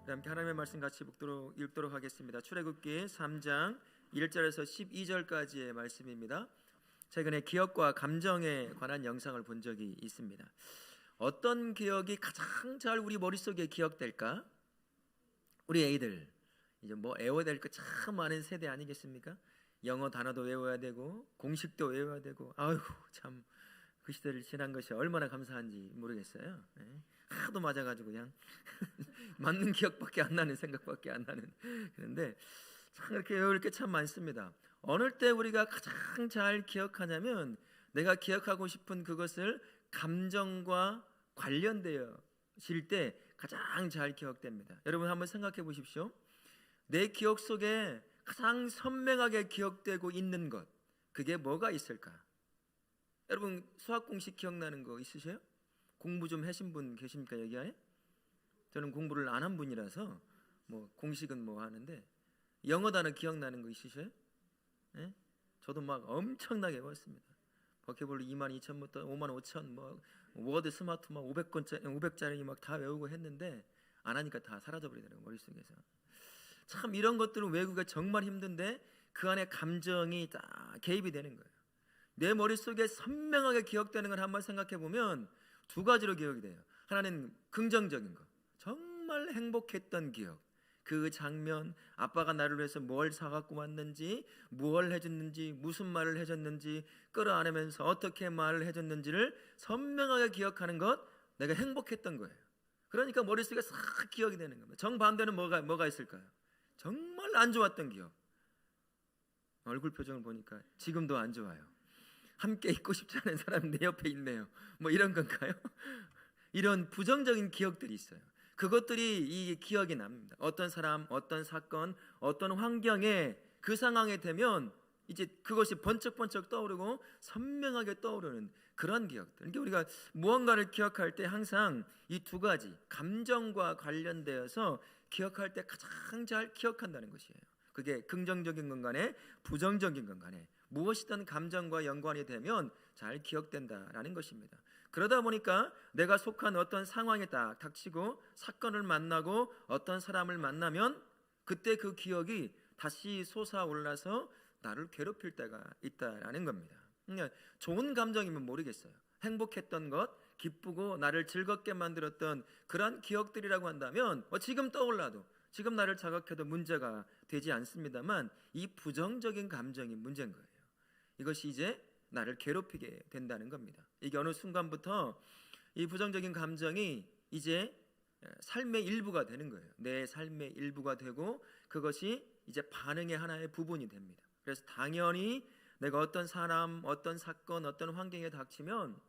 함께 하나님의 말씀 같이 읽도록 하겠습니다. 출애굽기 3장 1절에서 12절까지의 말씀입니다. 최근에 기억과 감정에 관한 영상을 본 적이 있습니다. 어떤 기억이 가장 잘 우리 머릿속에 기억될까? 우리 애들 이제 뭐 외워야 될 거 참 많은 세대 아니겠습니까? 영어 단어도 외워야 되고 공식도 외워야 되고, 아유 참 그 시대를 지난 것이 얼마나 감사한지 모르겠어요. 하도 맞아가지고 그냥 맞는 기억밖에 안 나는, 생각밖에 안 나는. 그런데 참 이렇게 외울 게 참 많습니다. 어느 때 우리가 가장 잘 기억하냐면, 내가 기억하고 싶은 그것을 감정과 관련되어질 때 가장 잘 기억됩니다. 여러분 한번 생각해 보십시오. 내 기억 속에 가장 선명하게 기억되고 있는 것, 그게 뭐가 있을까? 여러분 수학 공식 기억나는 거 있으세요? 공부 좀 하신 분 계십니까 여기 안에? 저는 공부를 안 한 분이라서 뭐 공식은 뭐 하는데, 영어 단어 기억나는 거 있으세요? 예? 저도 막 엄청나게 외웠습니다. 버킷블루 22,000부터 55,000, 뭐 워드 스마트 막 500짜리 막 다 외우고 했는데, 안 하니까 다 사라져버리더라고요, 머릿속에서. 참 이런 것들은 외우기가 정말 힘든데 그 안에 감정이 다 개입이 되는 거예요. 내 머릿속에 선명하게 기억되는 걸 한번 생각해 보면 두 가지로 기억이 돼요. 하나는 긍정적인 거, 정말 행복했던 기억, 그 장면, 아빠가 나를 위해서 뭘 사갖고 왔는지, 뭘 해줬는지, 무슨 말을 해줬는지, 끌어안으면서 어떻게 말을 해줬는지를 선명하게 기억하는 것, 내가 행복했던 거예요. 그러니까 머릿속에 싹 기억이 되는 겁니다. 정반대는 뭐가 있을까요? 정말 안 좋았던 기억. 얼굴 표정을 보니까 지금도 안 좋아요. 함께 있고 싶지 않은 사람이 내 옆에 있네요. 뭐 이런 건가요? 이런 부정적인 기억들이 있어요. 그것들이 이 기억이 납니다. 어떤 사람, 어떤 사건, 어떤 환경에, 그 상황에 되면 이제 그것이 번쩍번쩍 떠오르고 선명하게 떠오르는 그런 기억들. 그러니까 우리가 무언가를 기억할 때 항상 이 두 가지, 감정과 관련되어서 기억할 때 가장 잘 기억한다는 것이에요. 그게 긍정적인 건 간에 부정적인 건 간에 무엇이든 감정과 연관이 되면 잘 기억된다라는 것입니다. 그러다 보니까 내가 속한 어떤 상황에 딱 닥치고 사건을 만나고 어떤 사람을 만나면 그때 그 기억이 다시 솟아올라서 나를 괴롭힐 때가 있다라는 겁니다. 그러니까 좋은 감정이면 모르겠어요. 행복했던 것, 기쁘고 나를 즐겁게 만들었던 그런 기억들이라고 한다면 지금 떠올라도, 지금 나를 자극해도 문제가 되지 않습니다만, 이 부정적인 감정이 문제인 거예요. 이것이 이제 나를 괴롭히게 된다는 겁니다. 이게 어느 순간부터 이 부정적인 감정이 이제 삶의 일부가 되는 거예요. 내 삶의 일부가 되고 그것이 이제 반응의 하나의 부분이 됩니다. 그래서 당연히 내가 어떤 사람, 어떤 사건, 어떤 환경에 닥치면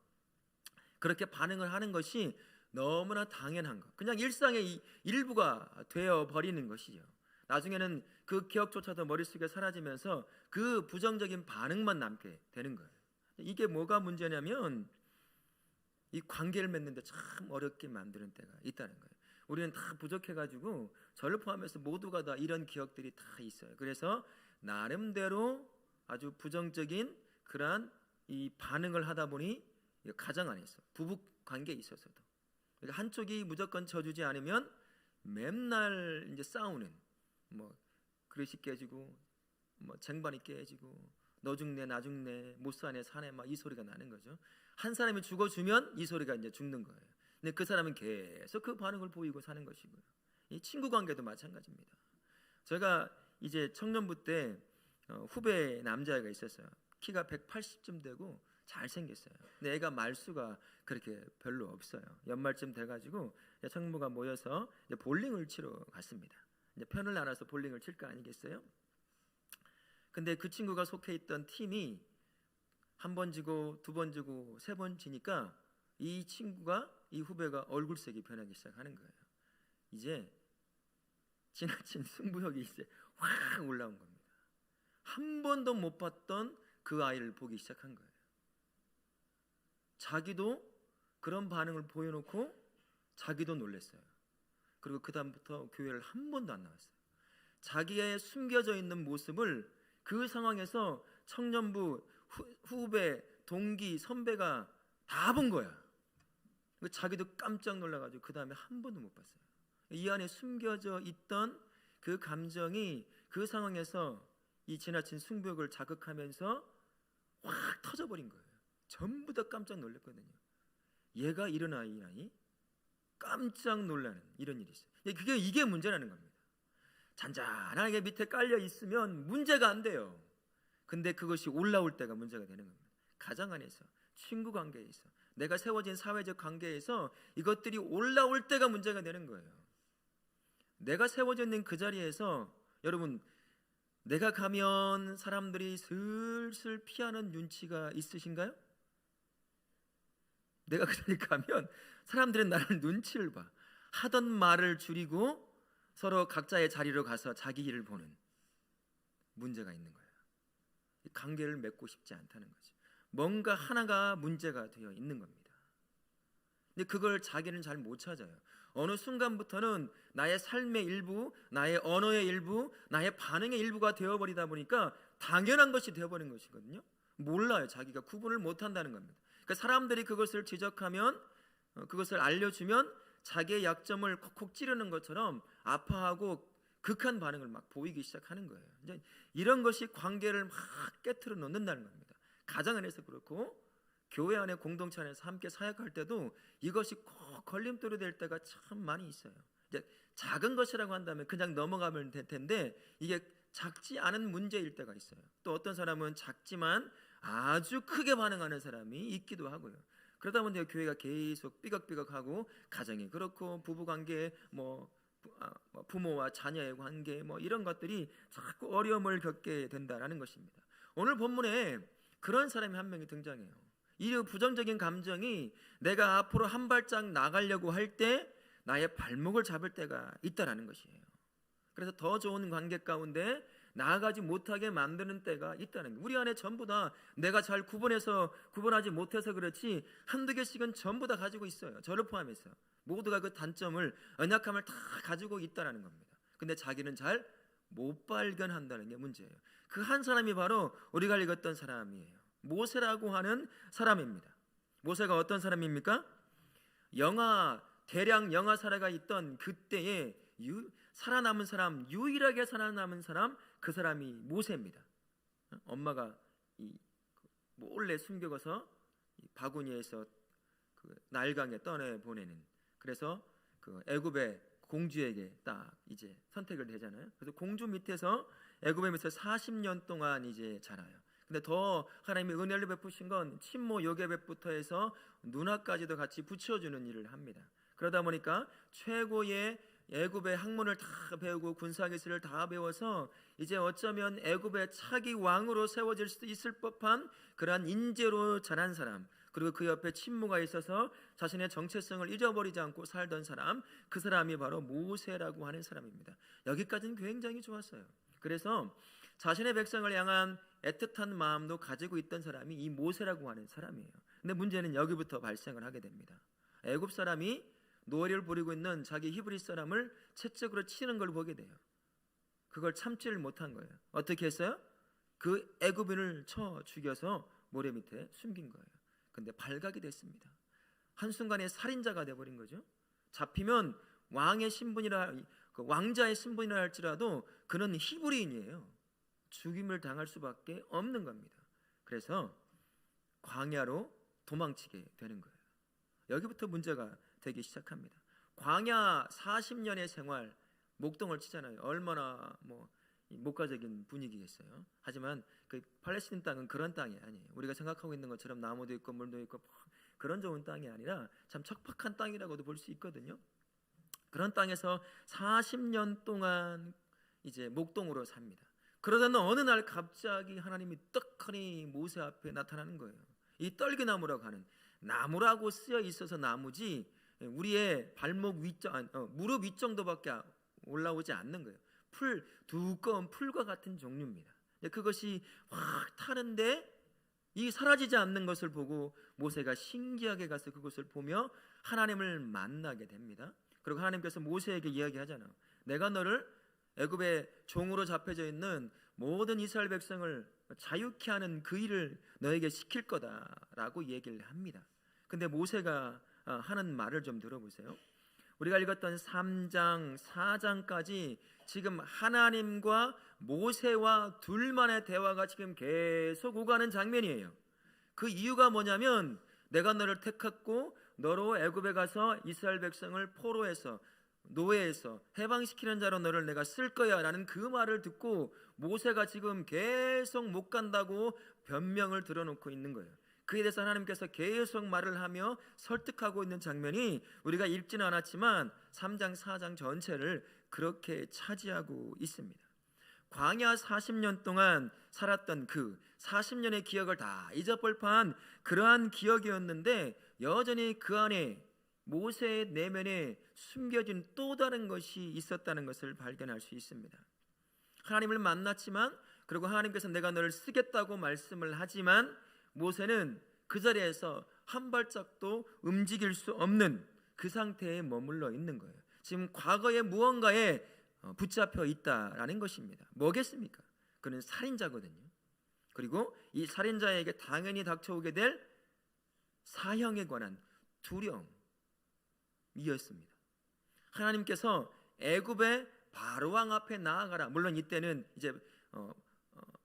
그렇게 반응을 하는 것이 너무나 당연한 것, 그냥 일상의 일부가 되어버리는 것이죠. 나중에는 그 기억조차도 머릿속에 사라지면서 그 부정적인 반응만 남게 되는 거예요. 이게 뭐가 문제냐면 이 관계를 맺는데 참 어렵게 만드는 때가 있다는 거예요. 우리는 다 부족해가지고 저를 포함해서 모두가 다 이런 기억들이 다 있어요. 그래서 나름대로 아주 부정적인 그러한 이 반응을 하다 보니 가정 안에서, 부부 관계에 있어서도 그러니까 한쪽이 무조건 져주지 않으면 맨날 이제 싸우는, 뭐 그릇이 깨지고 뭐 쟁반이 깨지고 너 죽네 나 죽네 못 사네 사네 막 이 소리가 나는 거죠. 한 사람이 죽어주면 이 소리가 이제 죽는 거예요. 근데 그 사람은 계속 그 반응을 보이고 사는 것이고요. 이 친구 관계도 마찬가지입니다. 제가 이제 청년부 때 후배 남자애가 있었어요. 키가 180쯤 되고 잘생겼어요. 근데 애가 말수가 그렇게 별로 없어요. 연말쯤 돼가지고 청부가 모여서 이제 볼링을 치러 갔습니다. 이제 편을 나눠서 볼링을 칠 거 아니겠어요? 근데 그 친구가 속해 있던 팀이 한 번 지고 두 번 지고 세 번 지니까 이 친구가, 이 후배가 얼굴색이 변하기 시작하는 거예요. 이제 지나친 승부욕이 이제 확 올라온 겁니다. 한 번도 못 봤던 그 아이를 보기 시작한 거예요. 자기도 그런 반응을 보여놓고 자기도 놀랐어요. 그리고 그 다음부터 교회를 한 번도 안 나왔어요. 자기의 숨겨져 있는 모습을 그 상황에서 청년부, 후배, 동기, 선배가 다 본 거야. 자기도 깜짝 놀라가지고 그 다음에 한 번도 못 봤어요. 이 안에 숨겨져 있던 그 감정이 그 상황에서 이 지나친 승부욕을 자극하면서 확 터져버린 거예요. 전부 다 깜짝 놀랐거든요. 얘가 이런 아이라니? 깜짝 놀라는 이런 일이 있어요. 이게 문제라는 겁니다. 잔잔하게 밑에 깔려 있으면 문제가 안 돼요. 근데 그것이 올라올 때가 문제가 되는 겁니다. 가정 안에서, 친구 관계에서, 내가 세워진 사회적 관계에서 이것들이 올라올 때가 문제가 되는 거예요. 내가 세워져 있는 그 자리에서 여러분, 내가 가면 사람들이 슬슬 피하는 눈치가 있으신가요? 내가 그 자리에 가면 사람들은 나를 눈치를 봐. 하던 말을 줄이고 서로 각자의 자리로 가서 자기 일을 보는 문제가 있는 거예요. 관계를 맺고 싶지 않다는 거죠. 뭔가 하나가 문제가 되어 있는 겁니다. 근데 그걸 자기는 잘 못 찾아요. 어느 순간부터는 나의 삶의 일부, 나의 언어의 일부, 나의 반응의 일부가 되어버리다 보니까 당연한 것이 되어버린 것이거든요. 몰라요. 자기가 구분을 못한다는 겁니다. 그러니까 사람들이 그것을 지적하면, 그것을 알려주면 자기의 약점을 콕콕 찌르는 것처럼 아파하고 극한 반응을 막 보이기 시작하는 거예요. 이제 이런 것이 관계를 막 깨트려 놓는다는 겁니다. 가정 안에서 그렇고 교회 안에 공동체 안에서 함께 사역할 때도 이것이 꼭 걸림돌이 될 때가 참 많이 있어요. 이제 작은 것이라고 한다면 그냥 넘어가면 될 텐데 이게 작지 않은 문제일 때가 있어요. 또 어떤 사람은 작지만 아주 크게 반응하는 사람이 있기도 하고요. 그러다 보니 교회가 계속 삐걱삐걱하고 가정이 그렇고 부부관계 부모와 자녀의 관계 이런 것들이 자꾸 어려움을 겪게 된다라는 것입니다. 오늘 본문에 그런 사람이 한 명이 등장해요. 이 부정적인 감정이 내가 앞으로 한 발짝 나가려고 할 때 나의 발목을 잡을 때가 있다라는 것이에요. 그래서 더 좋은 관계 가운데 나아가지 못하게 만드는 때가 있다는 거예요. 우리 안에 전부 다 내가 잘 구분하지 못해서 그렇지 한두 개씩은 전부 다 가지고 있어요. 저를 포함해서 모두가 그 단점을, 연약함을 다 가지고 있다는 겁니다. 근데 자기는 잘 못 발견한다는 게 문제예요. 그 한 사람이 바로 우리가 읽었던 사람이에요. 모세라고 하는 사람입니다. 모세가 어떤 사람입니까? 대량 영아 사례가 있던 그때에 살아남은 사람, 유일하게 살아남은 사람, 그 사람이 모세입니다. 엄마가 몰래 숨겨서 바구니에서 그 나일강에 떠내 보내는, 그래서 그 애굽의 공주에게 딱 이제 선택을 되잖아요. 그래서 공주 밑에서 애굽의 밑에서 40년 동안 이제 자라요. 근데 더 하나님이 은혜를 베푸신 건 친모 요게벳부터 해서 누나까지도 같이 붙여주는 일을 합니다. 그러다 보니까 최고의 애굽의 학문을 다 배우고 군사기술을 다 배워서 이제 어쩌면 애굽의 차기 왕으로 세워질 수 있을 법한 그러한 인재로 자란 사람, 그리고 그 옆에 친모가 있어서 자신의 정체성을 잊어버리지 않고 살던 사람, 그 사람이 바로 모세라고 하는 사람입니다. 여기까지는 굉장히 좋았어요. 그래서 자신의 백성을 향한 애틋한 마음도 가지고 있던 사람이 이 모세라고 하는 사람이에요. 근데 문제는 여기부터 발생을 하게 됩니다. 애굽 사람이 노예를 부리고 있는 자기 히브리 사람을 채찍으로 치는 걸 보게 돼요. 그걸 참지를 못한 거예요. 어떻게 했어요? 그 애굽인을 쳐 죽여서 모래 밑에 숨긴 거예요. 근데 발각이 됐습니다. 한순간에 살인자가 돼버린 거죠. 잡히면 왕의 신분이라, 그 왕자의 신분이라 할지라도 그는 히브리인이에요. 죽임을 당할 수밖에 없는 겁니다. 그래서 광야로 도망치게 되는 거예요. 여기부터 문제가 되기 시작합니다. 광야 40년의 생활, 목동을 치잖아요. 얼마나 목가적인 분위기겠어요. 하지만 그 팔레스틴 땅은 그런 땅이 아니에요. 우리가 생각하고 있는 것처럼 나무도 있고 물도 있고 그런 좋은 땅이 아니라 참 척박한 땅이라고도 볼 수 있거든요. 그런 땅에서 40년 동안 이제 목동으로 삽니다. 그러다는 어느 날 갑자기 하나님이 떡하니 모세 앞에 나타나는 거예요. 이 떨기나무라고 하는, 나무라고 쓰여 있어서 나무지 우리의 발목 무릎 위 정도밖에 올라오지 않는 거예요. 두꺼운 풀과 같은 종류입니다. 그것이 확 타는데 이 사라지지 않는 것을 보고 모세가 신기하게 가서 그것을 보며 하나님을 만나게 됩니다. 그리고 하나님께서 모세에게 이야기하잖아요. 내가 너를 애굽의 종으로 잡혀져 있는 모든 이스라엘 백성을 자유케 하는 그 일을 너에게 시킬 거다라고 얘기를 합니다. 근데 모세가 하는 말을 좀 들어보세요. 우리가 읽었던 3장, 4장까지 지금 하나님과 모세와 둘만의 대화가 지금 계속 오가는 장면이에요. 그 이유가 뭐냐면 내가 너를 택했고 너로 애굽에 가서 이스라엘 백성을 포로에서 노예에서 해방시키는 자로 너를 내가 쓸 거야 라는 그 말을 듣고 모세가 지금 계속 못 간다고 변명을 들어놓고 있는 거예요. 그에 대해서 하나님께서 계속 말을 하며 설득하고 있는 장면이 우리가 읽지는 않았지만 3장 4장 전체를 그렇게 차지하고 있습니다. 광야 40년 동안 살았던 그 40년의 기억을 다 잊어볼 판한 그러한 기억이었는데 여전히 그 안에 모세의 내면에 숨겨진 또 다른 것이 있었다는 것을 발견할 수 있습니다. 하나님을 만났지만, 그리고 하나님께서 내가 너를 쓰겠다고 말씀을 하지만 모세는 그 자리에서 한 발짝도 움직일 수 없는 그 상태에 머물러 있는 거예요. 지금 과거의 무언가에 붙잡혀 있다라는 것입니다. 뭐겠습니까? 그는 살인자거든요. 그리고 이 살인자에게 당연히 닥쳐오게 될 사형에 관한 두려움이었습니다. 하나님께서 애굽의 바로왕 앞에 나아가라. 물론 이때는 이제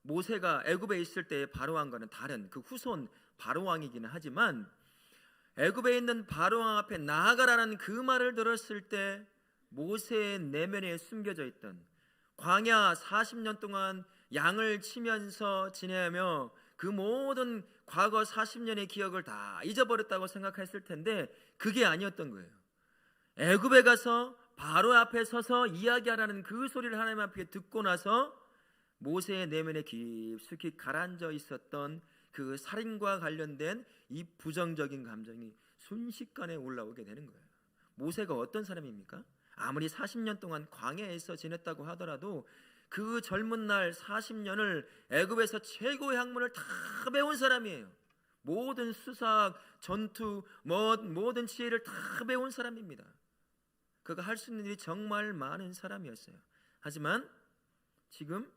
모세가 애굽에 있을 때의 바로왕과는 다른 그 후손 바로왕이기는 하지만 애굽에 있는 바로왕 앞에 나아가라는 그 말을 들었을 때 모세의 내면에 숨겨져 있던 광야 40년 동안 양을 치면서 지내며 그 모든 과거 40년의 기억을 다 잊어버렸다고 생각했을 텐데 그게 아니었던 거예요. 애굽에 가서 바로 앞에 서서 이야기하라는 그 소리를 하나님 앞에 듣고 나서 모세의 내면에 깊숙이 가라앉아 있었던 그 살인과 관련된 이 부정적인 감정이 순식간에 올라오게 되는 거예요. 모세가 어떤 사람입니까? 아무리 40년 동안 광야에서 지냈다고 하더라도 그 젊은 날 40년을 애굽에서 최고의 학문을 다 배운 사람이에요. 모든 수사, 전투, 모든 지혜를 다 배운 사람입니다. 그가 할 수 있는 일이 정말 많은 사람이었어요. 하지만 지금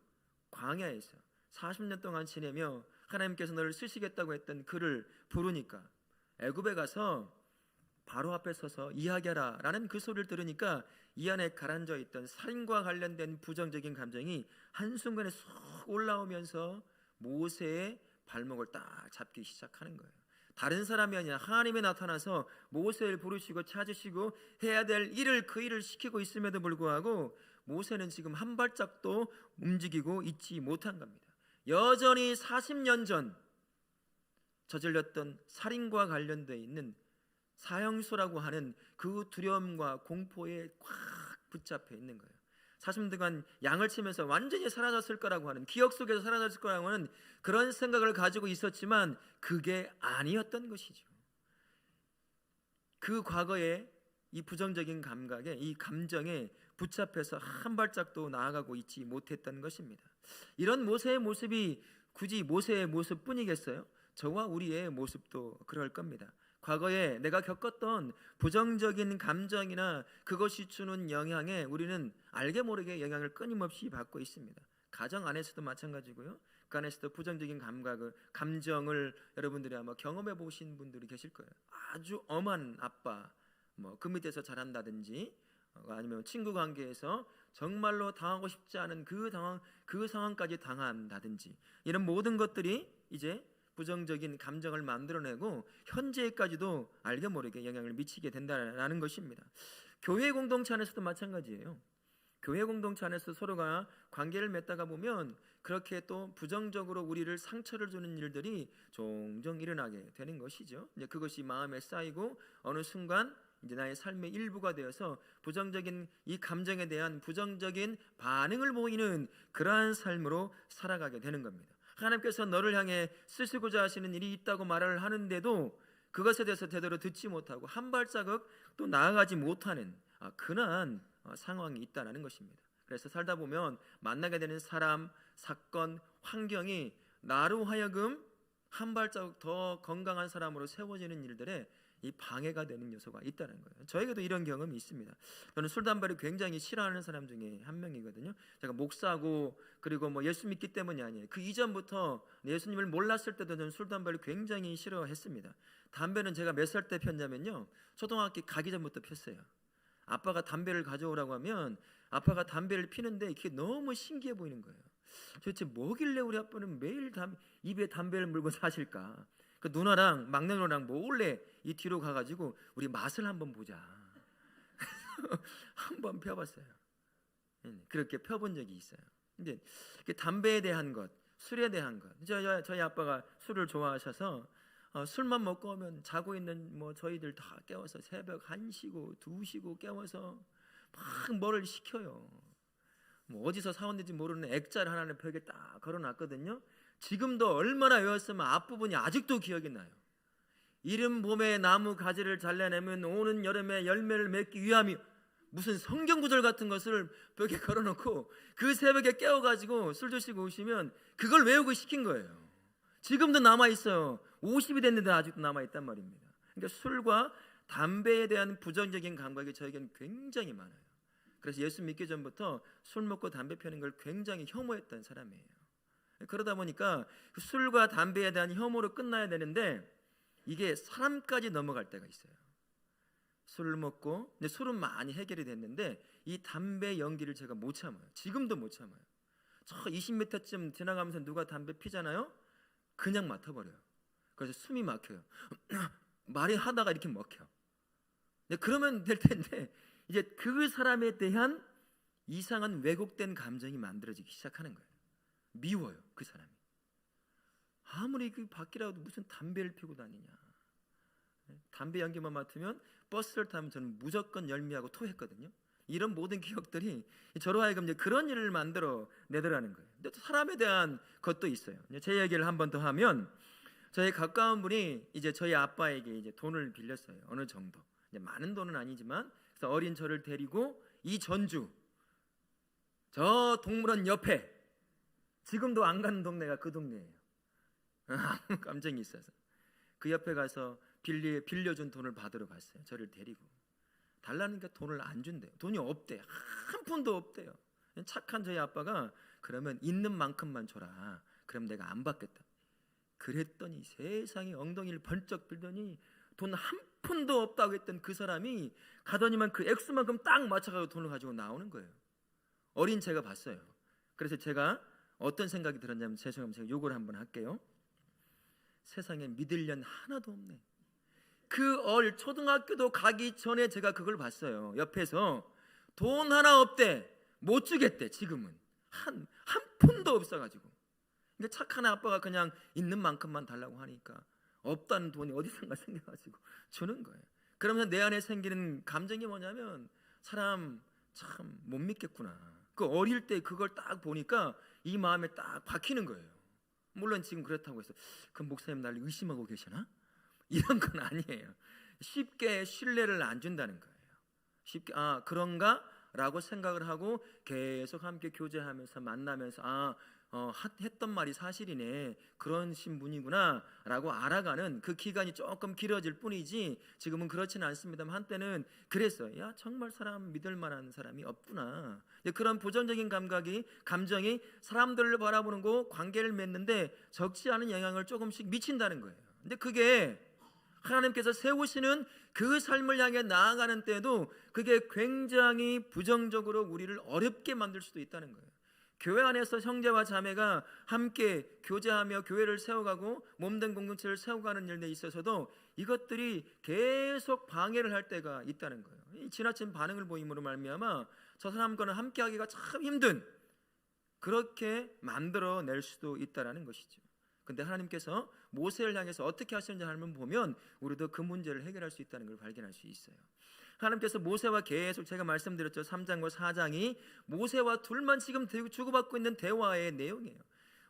광야에서 40년 동안 지내며 하나님께서 너를 쓰시겠다고 했던 그를 부르니까 애굽에 가서 바로 앞에 서서 이야기하라 라는 그 소리를 들으니까 이 안에 가라앉아 있던 살인과 관련된 부정적인 감정이 한순간에 쏙 올라오면서 모세의 발목을 딱 잡기 시작하는 거예요. 다른 사람이 아니라 하나님이 나타나서 모세를 부르시고 찾으시고 해야 될 일을 그 일을 시키고 있음에도 불구하고 모세는 지금 한 발짝도 움직이고 있지 못한 겁니다. 여전히 40년 전 저질렀던 살인과 관련되어 있는 사형수라고 하는 그 두려움과 공포에 꽉 붙잡혀 있는 거예요. 40년 동안 양을 치면서 완전히 사라졌을 거라고 하는, 기억 속에서 사라졌을 거라고 하는 그런 생각을 가지고 있었지만 그게 아니었던 것이죠. 그 과거에 이 부정적인 감각에, 이 감정에 붙잡혀서 한 발짝도 나아가고 있지 못했던 것입니다. 이런 모세의 모습이 굳이 모세의 모습뿐이겠어요? 저와 우리의 모습도 그럴 겁니다. 과거에 내가 겪었던 부정적인 감정이나 그것이 주는 영향에 우리는 알게 모르게 영향을 끊임없이 받고 있습니다. 가정 안에서도 마찬가지고요. 그 안에서도 부정적인 감정을 여러분들이 아마 경험해 보신 분들이 계실 거예요. 아주 엄한 아빠, 그 밑에서 자란다든지, 아니면 친구 관계에서 정말로 당하고 싶지 않은 그 상황까지 당한다든지, 이런 모든 것들이 이제 부정적인 감정을 만들어내고 현재까지도 알게 모르게 영향을 미치게 된다는 것입니다. 교회 공동체 안에서도 마찬가지예요. 교회 공동체 안에서 서로가 관계를 맺다가 보면 그렇게 또 부정적으로 우리를 상처를 주는 일들이 종종 일어나게 되는 것이죠. 이제 그것이 마음에 쌓이고 어느 순간 이제 나의 삶의 일부가 되어서 부정적인 이 감정에 대한 부정적인 반응을 보이는 그러한 삶으로 살아가게 되는 겁니다. 하나님께서 너를 향해 쓰시고자 하시는 일이 있다고 말을 하는데도 그것에 대해서 제대로 듣지 못하고 한 발자국 또 나아가지 못하는 그러한 상황이 있다는 것입니다. 그래서 살다 보면 만나게 되는 사람, 사건, 환경이 나로 하여금 한 발자국 더 건강한 사람으로 세워지는 일들에 이 방해가 되는 요소가 있다는 거예요. 저에게도 이런 경험이 있습니다. 저는 술, 담배를 굉장히 싫어하는 사람 중에 한 명이거든요. 제가 목사고 그리고 예수 믿기 때문이 아니에요. 그 이전부터 예수님을 몰랐을 때도 저는 술, 담배를 굉장히 싫어했습니다. 담배는 제가 몇 살 때 폈냐면요, 초등학교 가기 전부터 폈어요. 아빠가 담배를 가져오라고 하면 아빠가 담배를 피는데 이게 너무 신기해 보이는 거예요. 도대체 뭐길래 우리 아빠는 매일 입에 담배를 물고 사실까? 그 누나랑 막내 누나랑 몰래 이 뒤로 가가지고 우리 맛을 한번 보자. 한번 펴봤어요. 그렇게 펴본 적이 있어요. 근데 담배에 대한 것, 술에 대한 것, 저희 아빠가 술을 좋아하셔서 술만 먹고 오면 자고 있는 저희들 다 깨워서 새벽 1시고 2시고 깨워서 막 뭐를 시켜요. 어디서 사온는지 모르는 액자를 하나는 벽에 딱 걸어놨거든요. 지금도 얼마나 외웠으면 앞부분이 아직도 기억이 나요. 이른 봄에 나무 가지를 잘라내면 오는 여름에 열매를 맺기 위함이, 무슨 성경 구절 같은 것을 벽에 걸어놓고 그 새벽에 깨워가지고 술 드시고 오시면 그걸 외우고 시킨 거예요. 지금도 남아있어요. 50이 됐는데 아직도 남아있단 말입니다. 그러니까 술과 담배에 대한 부정적인 감각이 저에게는 굉장히 많아요. 그래서 예수 믿기 전부터 술 먹고 담배 피우는 걸 굉장히 혐오했던 사람이에요. 그러다 보니까 그 술과 담배에 대한 혐오로 끝나야 되는데 이게 사람까지 넘어갈 때가 있어요. 술을 먹고, 근데 술은 많이 해결이 됐는데 이 담배 연기를 제가 못 참아요. 지금도 못 참아요. 저 20m쯤 지나가면서 누가 담배 피잖아요? 그냥 맡아버려요. 그래서 숨이 막혀요. 말이 하다가 이렇게 먹혀. 그러면 될 텐데 이제 그 사람에 대한 이상한 왜곡된 감정이 만들어지기 시작하는 거예요. 미워요, 그 사람이. 아무리 그 밖이라도 무슨 담배를 피우고 다니냐. 담배 연기만 맡으면 버스를 타면 저는 무조건 열미하고 토했거든요. 이런 모든 기억들이 저로 하여금 이제 그런 일을 만들어 내더라는 거예요. 근데 또 사람에 대한 것도 있어요. 제 얘기를 한 번 더 하면, 저희 가까운 분이 이제 저희 아빠에게 이제 돈을 빌렸어요. 어느 정도. 이제 많은 돈은 아니지만, 그래서 어린 저를 데리고 이 전주 저 동물원 옆에, 지금도 안 가는 동네가 그 동네예요. 아무 감정이 있어서 그 옆에 가서 빌려준 돈을 받으러 갔어요. 저를 데리고. 달라니까 돈을 안 준대요. 돈이 없대요. 한 푼도 없대요. 착한 저희 아빠가 그러면 있는 만큼만 줘라. 그럼 내가 안 받겠다. 그랬더니 세상에 엉덩이를 번쩍 들더니 돈 한 푼도 없다고 했던 그 사람이 가더니만 그 액수만큼 딱 맞춰가지고 돈을 가지고 나오는 거예요. 어린 제가 봤어요. 그래서 제가 어떤 생각이 들었냐면, 죄송합니다, 제가 요걸 한번 할게요. 세상에 믿을 년 하나도 없네. 그 초등학교도 가기 전에 제가 그걸 봤어요. 옆에서 돈 하나 없대. 못 주겠대. 지금은 한 푼도 없어가지고. 근데 착한 아빠가 그냥 있는 만큼만 달라고 하니까 없다는 돈이 어디선가 생겨가지고 주는 거예요. 그러면서 내 안에 생기는 감정이 뭐냐면, 사람 참 못 믿겠구나. 그 어릴 때 그걸 딱 보니까 이 마음에 딱 박히는 거예요. 물론 지금 그렇다고 해서 그 목사님 날 의심하고 계시나? 이런 건 아니에요. 쉽게 신뢰를 안 준다는 거예요. 쉽게 그런가? 라고 생각을 하고 계속 함께 교제하면서 만나면서 했던 말이 사실이네, 그런 분이구나 라고 알아가는 그 기간이 조금 길어질 뿐이지, 지금은 그렇지는 않습니다만 한때는 그랬어요. 야, 정말 사람 믿을 만한 사람이 없구나. 그런 부정적인 감정이 사람들을 바라보는 거, 관계를 맺는데 적지 않은 영향을 조금씩 미친다는 거예요. 근데 그게 하나님께서 세우시는 그 삶을 향해 나아가는 때에도 그게 굉장히 부정적으로 우리를 어렵게 만들 수도 있다는 거예요. 교회 안에서 형제와 자매가 함께 교제하며 교회를 세워가고 몸된 공동체를 세워가는 일에 있어서도 이것들이 계속 방해를 할 때가 있다는 거예요. 이 지나친 반응을 보임으로 말미암아 저 사람과는 함께하기가 참 힘든, 그렇게 만들어낼 수도 있다는 것이죠. 근데 하나님께서 모세를 향해서 어떻게 하시는지 한번 보면 우리도 그 문제를 해결할 수 있다는 걸 발견할 수 있어요. 하나님께서 모세와 계속, 제가 말씀드렸죠, 3장과 4장이 모세와 둘만 지금 주고받고 있는 대화의 내용이에요.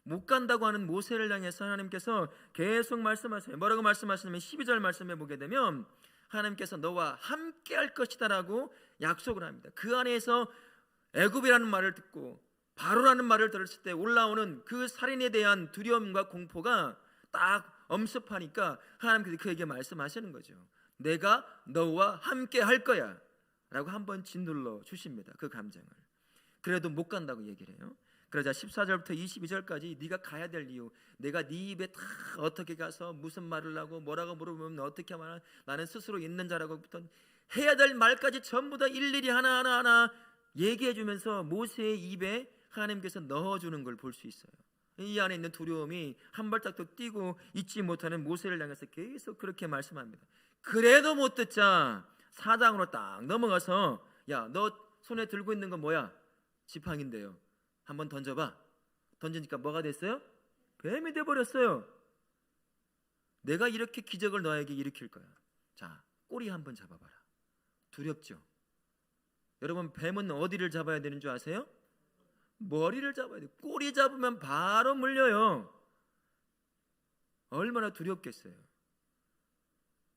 못 간다고 하는 모세를 향해서 하나님께서 계속 말씀하세요. 뭐라고 말씀하시냐면 12절 말씀해 보게 되면 하나님께서 너와 함께 할 것이다 라고 약속을 합니다. 그 안에서 애굽이라는 말을 듣고 바로라는 말을 들었을 때 올라오는 그 살인에 대한 두려움과 공포가 딱 엄습하니까 하나님께서 그에게 말씀하시는 거죠. 내가 너와 함께 할 거야 라고 한번 짓눌러 주십니다. 그 감정을. 그래도 못 간다고 얘기를 해요. 그러자 14절부터 22절까지 네가 가야 될 이유, 내가 네 입에 다 어떻게 가서 무슨 말을 하고 뭐라고 물어보면 어떻게 말하나, 나는 스스로 있는 자라고부터 해야 될 말까지 전부 다 일일이 하나하나 얘기해 주면서 모세의 입에 하나님께서 넣어주는 걸 볼 수 있어요. 이 안에 있는 두려움이 한 발짝도 뛰고 있지 못하는 모세를 향해서 계속 그렇게 말씀합니다. 그래도 못 듣자 4장으로 딱 넘어가서, 야, 너 손에 들고 있는 건 뭐야? 지팡인데요. 한번 던져봐. 던지니까 뭐가 됐어요? 뱀이 돼버렸어요. 내가 이렇게 기적을 너에게 일으킬 거야. 자, 꼬리 한번 잡아봐라. 두렵죠? 여러분, 뱀은 어디를 잡아야 되는 줄 아세요? 머리를 잡아야 돼요. 꼬리 잡으면 바로 물려요. 얼마나 두렵겠어요.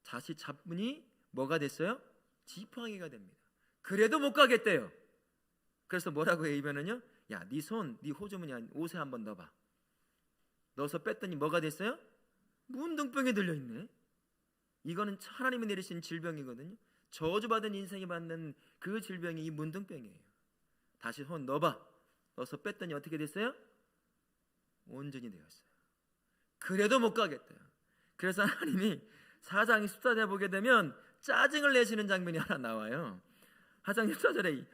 다시 잡으니 뭐가 됐어요? 지팡이가 됩니다. 그래도 못 가겠대요. 그래서 뭐라고 해요? 이번에는요, 야, 네 손, 네 호주머니 옷에 한번 넣어봐. 넣어서 뺐더니 뭐가 됐어요? 문둥병이 들려있네. 이거는 하나님이 내리신 질병이거든요. 저주받은 인생이 받는 그 질병이 이 문둥병이에요. 다시 손 넣어봐. 넣어서 뺐더니 어떻게 됐어요? 온전히 되었어요. 그래도 못 가겠대요. 그래서 하나님이 4장 14절에 보게 되면 짜증을 내시는 장면이 하나 나와요. 4장 14절에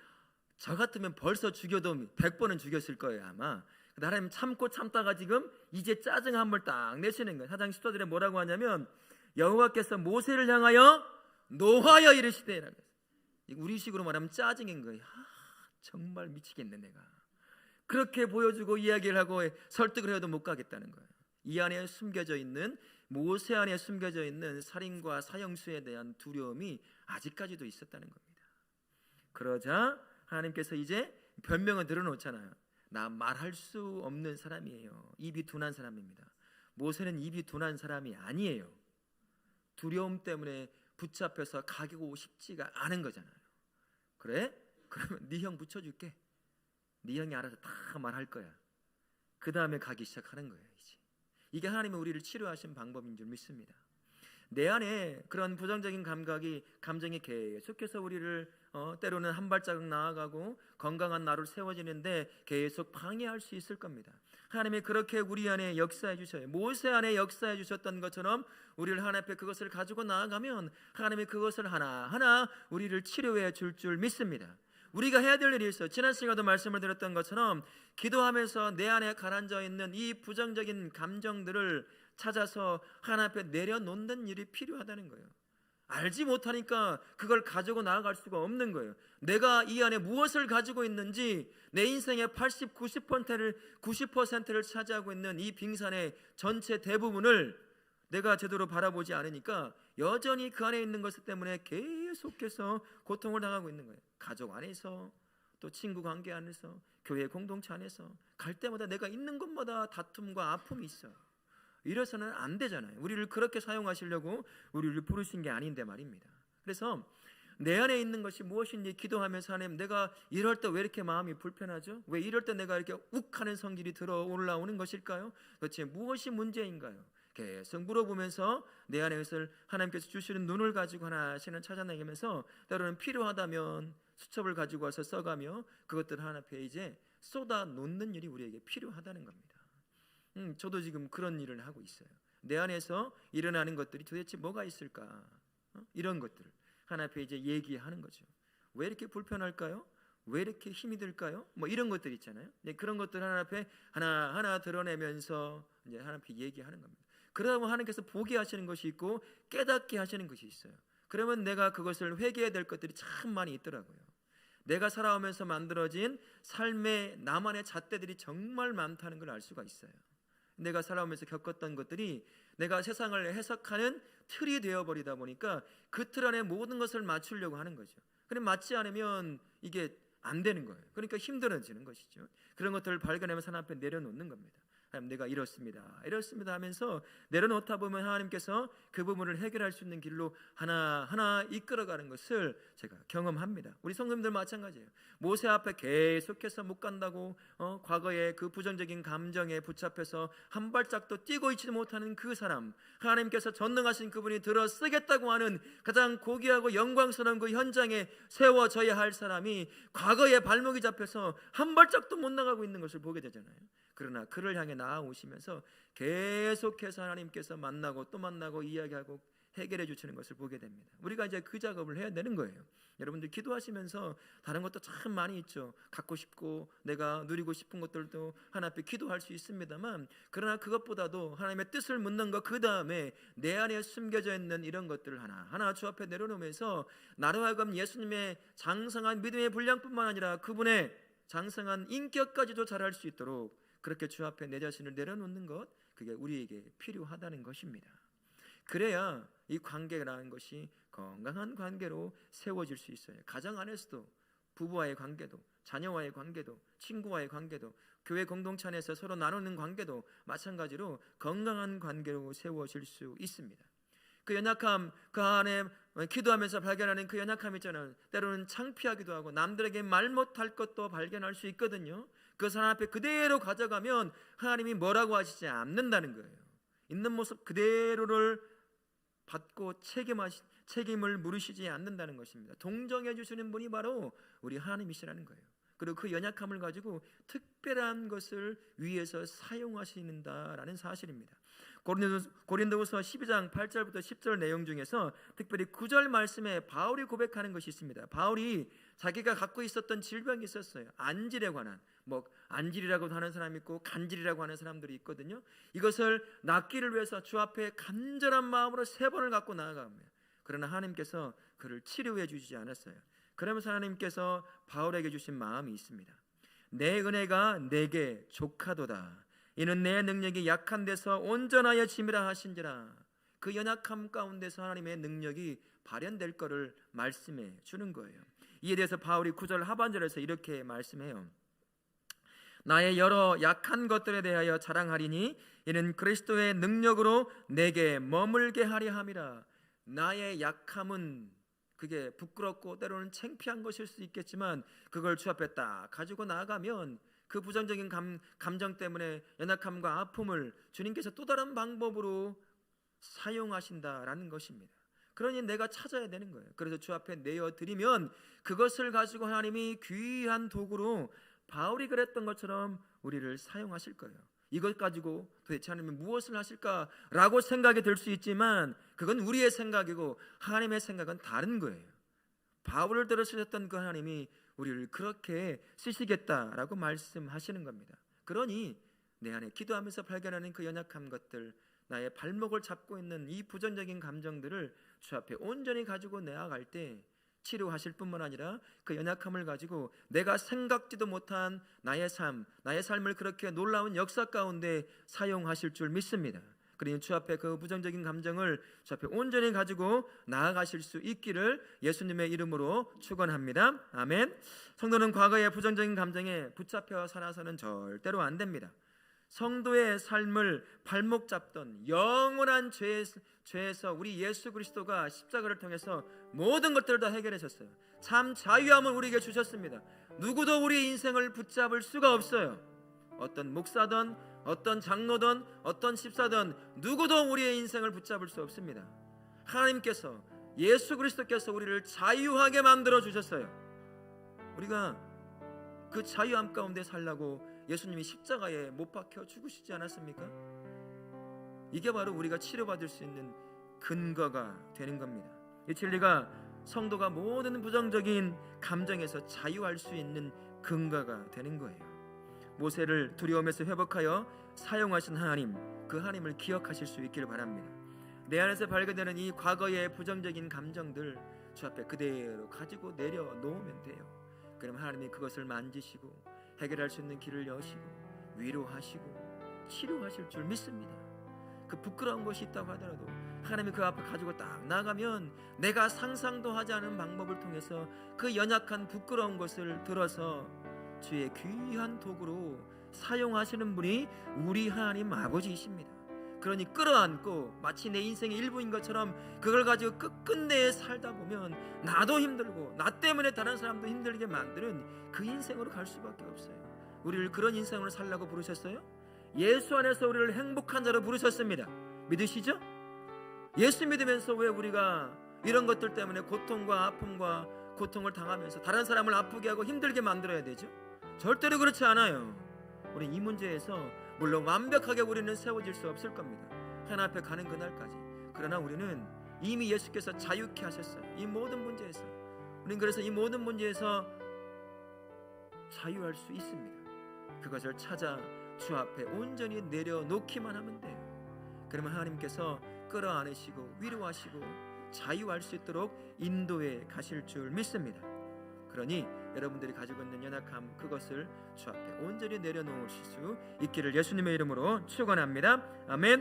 저 같으면 벌써 죽여도 100번은 죽였을 거예요 아마. 근데 하나님 참고 참다가 지금 이제 짜증 한번 딱 내시는 거예요. 4장 14절에 뭐라고 하냐면 여호와께서 모세를 향하여 노하여 이르시되, 우리식으로 말하면 짜증인 거예요. 정말 미치겠네 내가. 그렇게 보여주고 이야기를 하고 설득을 해도 못 가겠다는 거예요. 이 안에 숨겨져 있는, 모세 안에 숨겨져 있는 살인과 사형수에 대한 두려움이 아직까지도 있었다는 겁니다. 그러자 하나님께서 이제 변명을 들어놓잖아요. 나 말할 수 없는 사람이에요. 입이 둔한 사람입니다. 모세는 입이 둔한 사람이 아니에요. 두려움 때문에 붙잡혀서 가기고 싶지가 않은 거잖아요. 그래? 그러면 네 형 붙여줄게. 네 형이 알아서 다 말할 거야. 그 다음에 가기 시작하는 거예요. 이게 하나님이 우리를 치료하신 방법인 줄 믿습니다. 내 안에 그런 부정적인 감정이 계속해서 우리를 때로는 한 발자국 나아가고 건강한 나로 세워지는데 계속 방해할 수 있을 겁니다. 하나님이 그렇게 우리 안에 역사해 주셔요. 모세 안에 역사해 주셨던 것처럼 우리를 하나님 앞에 그것을 가지고 나아가면 하나님이 그것을 하나하나 우리를 치료해 줄 줄 믿습니다. 우리가 해야 될 일이 있어요. 지난 시간에도 말씀을 드렸던 것처럼 기도하면서 내 안에 가라앉아 있는 이 부정적인 감정들을 찾아서 하나님 앞에 내려놓는 일이 필요하다는 거예요. 알지 못하니까 그걸 가지고 나아갈 수가 없는 거예요. 내가 이 안에 무엇을 가지고 있는지, 내 인생의 80, 90%를 차지하고 있는 이 빙산의 전체 대부분을 내가 제대로 바라보지 않으니까 여전히 그 안에 있는 것 때문에 계속해서 고통을 당하고 있는 거예요. 가족 안에서, 또 친구 관계 안에서, 교회 공동체 안에서 갈 때마다 내가 있는 곳마다 다툼과 아픔이 있어요. 이래서는 안 되잖아요. 우리를 그렇게 사용하시려고 우리를 부르신 게 아닌데 말입니다. 그래서 내 안에 있는 것이 무엇인지 기도하면서, 하나님, 내가 이럴 때 왜 이렇게 마음이 불편하죠? 왜 이럴 때 내가 이렇게 욱하는 성질이 들어 올라오는 것일까요? 도대체 무엇이 문제인가요? 계속 물어보면서 내 안에 것을 하나님께서 주시는 눈을 가지고 하나씩은 찾아내면서 때로는 필요하다면 수첩을 가지고 와서 써가며 그것들을 하나 앞에 이제 쏟아 놓는 일이 우리에게 필요하다는 겁니다. 저도 지금 그런 일을 하고 있어요. 내 안에서 일어나는 것들이 도대체 뭐가 있을까? 이런 것들을 하나 앞에 이제 얘기하는 거죠. 왜 이렇게 불편할까요? 왜 이렇게 힘이 들까요? 뭐 이런 것들 있잖아요. 그런 것들 하나 앞에 하나하나 드러내면서 이제 하나 앞에 얘기하는 겁니다. 그러다 보면 하나님께서 보게 하시는 것이 있고 깨닫게 하시는 것이 있어요. 그러면 내가 그것을 회개해야 될 것들이 참 많이 있더라고요. 내가 살아오면서 만들어진 삶의 나만의 잣대들이 정말 많다는 걸 알 수가 있어요. 내가 살아오면서 겪었던 것들이 내가 세상을 해석하는 틀이 되어버리다 보니까 그 틀 안에 모든 것을 맞추려고 하는 거죠. 그럼 맞지 않으면 이게 안 되는 거예요. 그러니까 힘들어지는 것이죠. 그런 것들을 발견하면서 하나님 앞에 내려놓는 겁니다. 하나님, 내가 이렇습니다 하면서 내려놓다 보면 하나님께서 그 부분을 해결할 수 있는 길로 하나하나 이끌어가는 것을 제가 경험합니다. 우리 성도님들 마찬가지예요. 모세 앞에 계속해서 못 간다고 과거에 그 부정적인 감정에 붙잡혀서 한 발짝도 뛰고 있지 못하는 그 사람, 하나님께서 전능하신 그분이 들어 쓰겠다고 하는 가장 고귀하고 영광스러운 그 현장에 세워져야 할 사람이 과거에 발목이 잡혀서 한 발짝도 못 나가고 있는 것을 보게 되잖아요. 그러나 그를 향해 나아오시면서 계속해서 하나님께서 만나고 또 만나고 이야기하고 해결해 주시는 것을 보게 됩니다. 우리가 이제 그 작업을 해야 되는 거예요. 여러분들 기도하시면서 다른 것도 참 많이 있죠. 갖고 싶고 내가 누리고 싶은 것들도 하나님 앞에 기도할 수 있습니다만, 그러나 그것보다도 하나님의 뜻을 묻는 것, 그 다음에 내 안에 숨겨져 있는 이런 것들을 하나하나 주 앞에 내려놓으면서 나로 하여금 예수님의 장성한 믿음의 분량뿐만 아니라 그분의 장성한 인격까지도 자랄 수 있도록 그렇게 주 앞에 내 자신을 내려놓는 것, 그게 우리에게 필요하다는 것입니다. 그래야 이 관계라는 것이 건강한 관계로 세워질 수 있어요. 가정 안에서도, 부부와의 관계도, 자녀와의 관계도, 친구와의 관계도, 교회 공동체 안에서 서로 나누는 관계도 마찬가지로 건강한 관계로 세워질 수 있습니다. 그 연약함, 그 안에 기도하면서 발견하는 그 연약함 있잖아요. 때로는 창피하기도 하고 남들에게 말 못할 것도 발견할 수 있거든요. 그 사람 앞에 그대로 가져가면 하나님이 뭐라고 하시지 않는다는 거예요. 있는 모습 그대로를 받고 책임을 물으시지 않는다는 것입니다. 동정해 주시는 분이 바로 우리 하나님이시라는 거예요. 그리고 그 연약함을 가지고 특별한 것을 위해서 사용하시는다라는 사실입니다. 고린도후서 12장 8절부터 10절 내용 중에서 특별히 9절 말씀에 바울이 고백하는 것이 있습니다. 바울이 자기가 갖고 있었던 질병이 있었어요. 안질에 관한, 안질이라고도 하는 사람이 있고 간질이라고 하는 사람들이 있거든요. 이것을 낫기를 위해서 주 앞에 간절한 마음으로 3번을 갖고 나아갑니다. 그러나 하나님께서 그를 치료해 주시지 않았어요. 그러면서 하나님께서 바울에게 주신 마음이 있습니다. 내 은혜가 내게 족하도다. 이는 내 능력이 약한 데서 온전하여 짐이라 하신지라. 그 연약함 가운데서 하나님의 능력이 발현될 것을 말씀해 주는 거예요. 이에 대해서 바울이 9절 하반절에서 이렇게 말씀해요. 나의 여러 약한 것들에 대하여 자랑하리니 이는 그리스도의 능력으로 내게 머물게 하려 함이라. 나의 약함은 그게 부끄럽고 때로는 창피한 것일 수 있겠지만 그걸 주 앞에 딱 가지고 나아가면 그 부정적인 감정 때문에 연약함과 아픔을 주님께서 또 다른 방법으로 사용하신다라는 것입니다. 그러니 내가 찾아야 되는 거예요. 그래서 주 앞에 내어드리면 그것을 가지고 하나님이 귀한 도구로 바울이 그랬던 것처럼 우리를 사용하실 거예요. 이것 가지고 도대체 하나님은 무엇을 하실까라고 생각이 들 수 있지만 그건 우리의 생각이고 하나님의 생각은 다른 거예요. 바울을 들으셨던 그 하나님이 우리를 그렇게 쓰시겠다라고 말씀하시는 겁니다. 그러니 내 안에 기도하면서 발견하는 그 연약한 것들, 나의 발목을 잡고 있는 이 부정적인 감정들을 주 앞에 온전히 가지고 나아갈 때 치료하실 뿐만 아니라 그 연약함을 가지고 내가 생각지도 못한 나의 삶을 그렇게 놀라운 역사 가운데 사용하실 줄 믿습니다. 그러니 주 앞에 그 부정적인 감정을 주 앞에 온전히 가지고 나아가실 수 있기를 예수님의 이름으로 축원합니다. 아멘. 성도는 과거의 부정적인 감정에 붙잡혀 살아서는 절대로 안 됩니다. 성도의 삶을 발목 잡던 영원한 죄에서 우리 예수 그리스도가 십자가를 통해서 모든 것들을 다 해결하셨어요. 참 자유함을 우리에게 주셨습니다. 누구도 우리의 인생을 붙잡을 수가 없어요. 어떤 목사든 어떤 장로든 어떤 집사든 누구도 우리의 인생을 붙잡을 수 없습니다. 하나님께서 예수 그리스도께서 우리를 자유하게 만들어 주셨어요. 우리가 그 자유함 가운데 살라고 예수님이 십자가에 못 박혀 죽으시지 않았습니까? 이게 바로 우리가 치료받을 수 있는 근거가 되는 겁니다. 이 진리가 성도가 모든 부정적인 감정에서 자유할 수 있는 근거가 되는 거예요. 모세를 두려움에서 회복하여 사용하신 하나님, 그 하나님을 기억하실 수 있기를 바랍니다. 내 안에서 발견되는 이 과거의 부정적인 감정들 주 앞에 그대로 가지고 내려놓으면 돼요. 그럼 하나님이 그것을 만지시고 해결할 수 있는 길을 여시고 위로하시고 치료하실 줄 믿습니다. 그 부끄러운 것이 있다고 하더라도 하나님이 그 앞에 가지고 딱 나가면 내가 상상도 하지 않은 방법을 통해서 그 연약한 부끄러운 것을 들어서 주의 귀한 도구로 사용하시는 분이 우리 하나님 아버지이십니다. 그러니 끌어안고 마치 내 인생의 일부인 것처럼 그걸 가지고 끝끝내 살다 보면 나도 힘들고 나 때문에 다른 사람도 힘들게 만드는 그 인생으로 갈 수밖에 없어요. 우리를 그런 인생으로 살라고 부르셨어요? 예수 안에서 우리를 행복한 자로 부르셨습니다. 믿으시죠? 예수 믿으면서 왜 우리가 이런 것들 때문에 고통과 아픔과 고통을 당하면서 다른 사람을 아프게 하고 힘들게 만들어야 되죠? 절대로 그렇지 않아요. 우리 이 문제에서 물론 완벽하게 우리는 세워질 수 없을 겁니다. 하나님 앞에 가는 그날까지. 그러나 우리는 이미 예수께서 자유케 하셨어요. 이 모든 문제에서 우리는 그래서 이 모든 문제에서 자유할 수 있습니다. 그것을 찾아 주 앞에 온전히 내려놓기만 하면 돼요. 그러면 하나님께서 끌어안으시고 위로하시고 자유할 수 있도록 인도해 가실 줄 믿습니다. 그러니 여러분들이 가지고 있는 연약함 그것을 주 앞에 온전히 내려놓으실 수 있기를 예수님의 이름으로 축원합니다. 아멘.